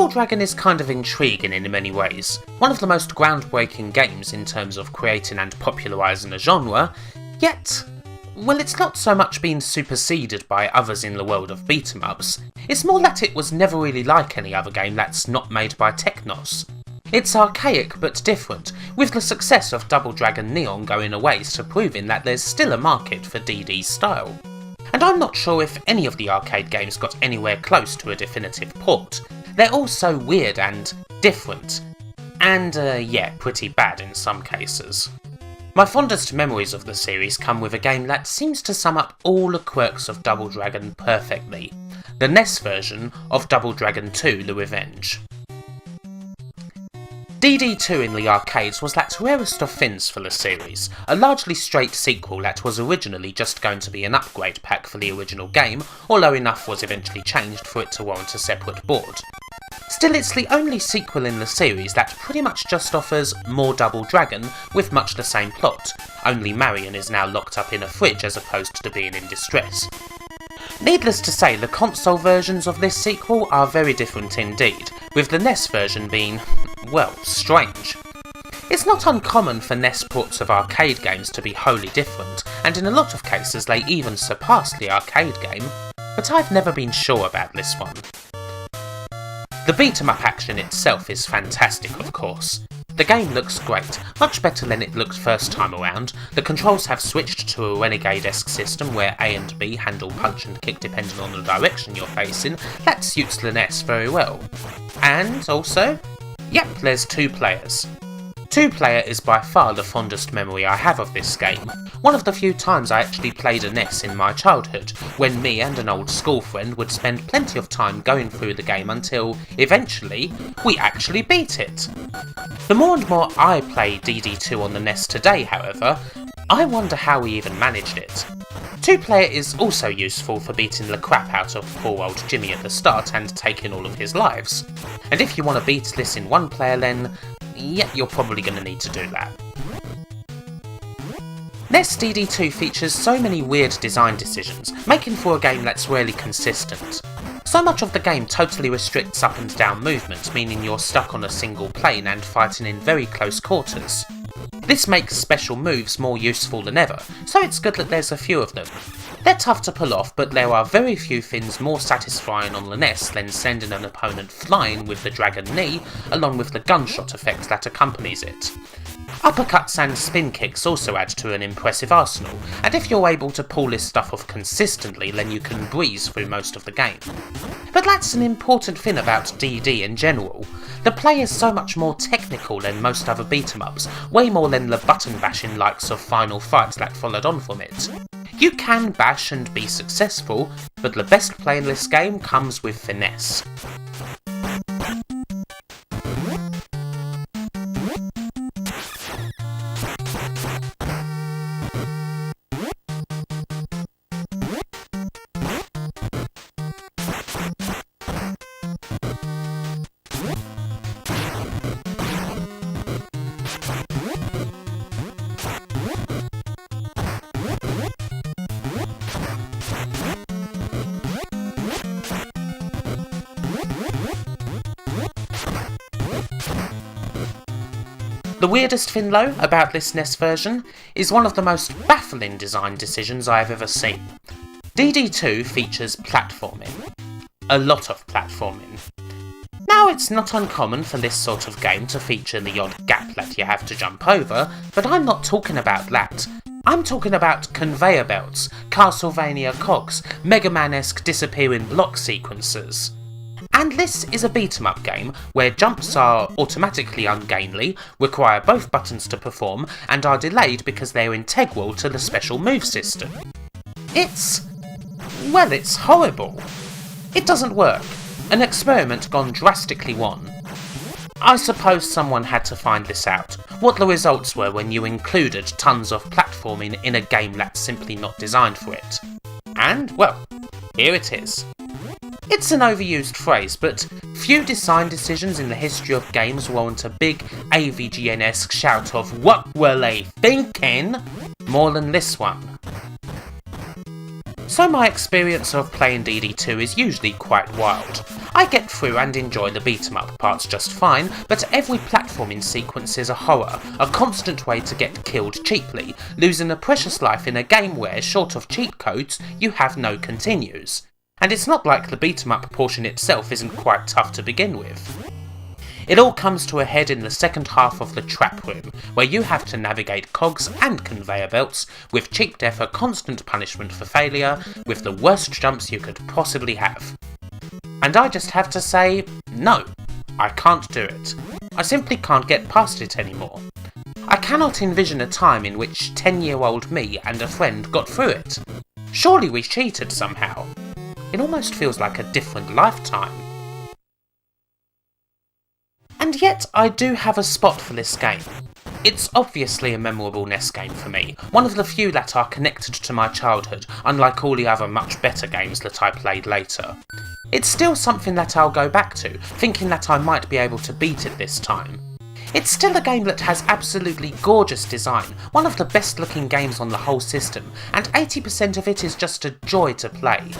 Double Dragon is kind of intriguing in many ways, one of the most groundbreaking games in terms of creating and popularising a genre, yet, well, it's not so much been superseded by others in the world of beat-em-ups, it's more that it was never really like any other game that's not made by Technos. It's archaic but different, with the success of Double Dragon Neon going a ways to proving that there's still a market for DD's style. And I'm not sure if any of the arcade games got anywhere close to a definitive port. They're all so weird and different, and yeah, pretty bad in some cases. My fondest memories of the series come with a game that seems to sum up all the quirks of Double Dragon perfectly, the NES version of Double Dragon 2 The Revenge. DD2 in the arcades was that rarest of things for the series, a largely straight sequel that was originally just going to be an upgrade pack for the original game, although enough was eventually changed for it to warrant a separate board. Still, it's the only sequel in the series that pretty much just offers more Double Dragon with much the same plot, only Marion is now locked up in a fridge as opposed to being in distress. Needless to say, the console versions of this sequel are very different indeed, with the NES version being, well, strange. It's not uncommon for NES ports of arcade games to be wholly different, and in a lot of cases they even surpass the arcade game, but I've never been sure about this one. The beat-em-up action itself is fantastic, of course. The game looks great, much better than it looked first time around. The controls have switched to a Renegade-esque system where A and B handle punch and kick depending on the direction you're facing. That suits the NES very well. And also, yep, there's 2 players. 2-player is by far the fondest memory I have of this game, one of the few times I actually played a NES in my childhood, when me and an old school friend would spend plenty of time going through the game until, eventually, we actually beat it. The more and more I play DD2 on the NES today, however, I wonder how we even managed it. 2-player is also useful for beating the crap out of poor old Jimmy at the start and taking all of his lives. And if you want to beat this in 1-player then, yeah, you're probably going to need to do that. NES DD2 features so many weird design decisions, making for a game that's rarely consistent. So much of the game totally restricts up and down movement, meaning you're stuck on a single plane and fighting in very close quarters. This makes special moves more useful than ever, so it's good that there's a few of them. They're tough to pull off, but there are very few things more satisfying on the NES than sending an opponent flying with the Dragon Knee, along with the gunshot effect that accompanies it. Uppercuts and spin kicks also add to an impressive arsenal, and if you're able to pull this stuff off consistently then you can breeze through most of the game. But that's an important thing about DD in general. The play is so much more technical than most other beat-em-ups, way more than the button bashing likes of Final Fight that followed on from it. You can bash and be successful, but the best play in this game comes with finesse. The weirdest thing though about this NES version is one of the most baffling design decisions I have ever seen. DD2 features platforming. A lot of platforming. Now it's not uncommon for this sort of game to feature the odd gap that you have to jump over, but I'm not talking about that. I'm talking about conveyor belts, Castlevania cogs, Mega Man-esque disappearing block sequences. And this is a beat-em-up game where jumps are automatically ungainly, require both buttons to perform, and are delayed because they're integral to the special move system. It's horrible. It doesn't work. An experiment gone drastically wrong. I suppose someone had to find this out, what the results were when you included tons of platforming in a game that's simply not designed for it. And, well, here it is. It's an overused phrase, but few design decisions in the history of games warrant a big AVGN-esque shout of "What were they thinking?" more than this one. So my experience of playing DD2 is usually quite wild. I get through and enjoy the beat-em-up parts just fine, but every platforming sequence is a horror, a constant way to get killed cheaply, losing a precious life in a game where, short of cheat codes, you have no continues. And it's not like the beat-em-up portion itself isn't quite tough to begin with. It all comes to a head in the second half of the trap room, where you have to navigate cogs and conveyor belts, with cheap death a constant punishment for failure, with the worst jumps you could possibly have. And I just have to say, no, I can't do it. I simply can't get past it anymore. I cannot envision a time in which 10-year-old me and a friend got through it. Surely we cheated somehow. It almost feels like a different lifetime. And yet I do have a spot for this game. It's obviously a memorable NES game for me, one of the few that are connected to my childhood, unlike all the other much better games that I played later. It's still something that I'll go back to, thinking that I might be able to beat it this time. It's still a game that has absolutely gorgeous design, one of the best looking games on the whole system, and 80% of it is just a joy to play.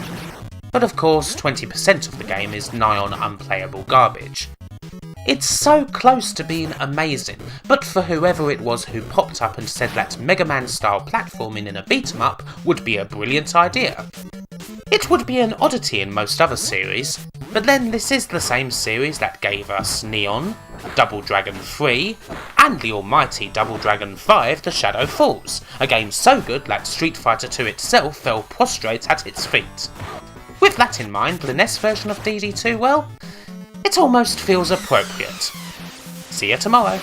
But of course, 20% of the game is nigh on unplayable garbage. It's so close to being amazing, but for whoever it was who popped up and said that Mega Man style platforming in a beat-em-up would be a brilliant idea. It would be an oddity in most other series, but then this is the same series that gave us Neon, Double Dragon 3, and the almighty Double Dragon 5 The Shadow Falls, a game so good that Street Fighter 2 itself fell prostrate at its feet. With that in mind, the NES version of DD2, well, it almost feels appropriate. See you tomorrow.